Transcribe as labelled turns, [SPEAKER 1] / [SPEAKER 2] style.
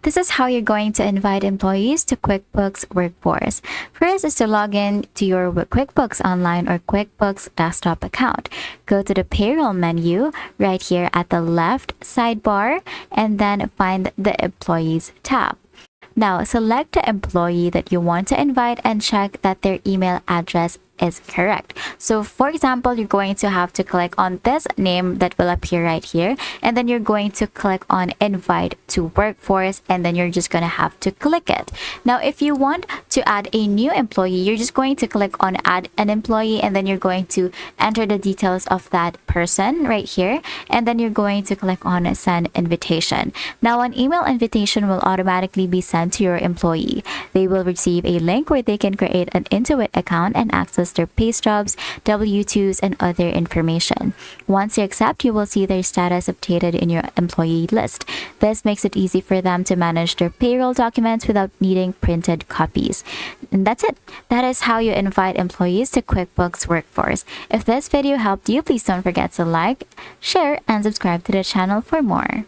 [SPEAKER 1] This is how you're going to invite employees to QuickBooks Workforce. First is to log in to your QuickBooks Online or QuickBooks Desktop account. Go to the payroll menu right here at the left sidebar and then find the Employees tab. Now, select the employee that you want to invite and check that their email address is correct. So for example, you're going to have to click on this name that will appear right here, and then you're going to click on invite to workforce, and then you're just going to have to click it. Now, if you want to add a new employee, you're just going to click on add an employee, and then you're going to enter the details of that person right here, and then you're going to click on send invitation. Now, an email invitation will automatically be sent to your employee. They will receive a link where they can create an Intuit account and access their pay stubs, W-2s, and other information. Once you accept, you will see their status updated in your employee list. This makes it easy for them to manage their payroll documents without needing printed copies. And that's it. That is how you invite employees to QuickBooks Workforce. If this video helped you, please don't forget to like, share, and subscribe to the channel for more.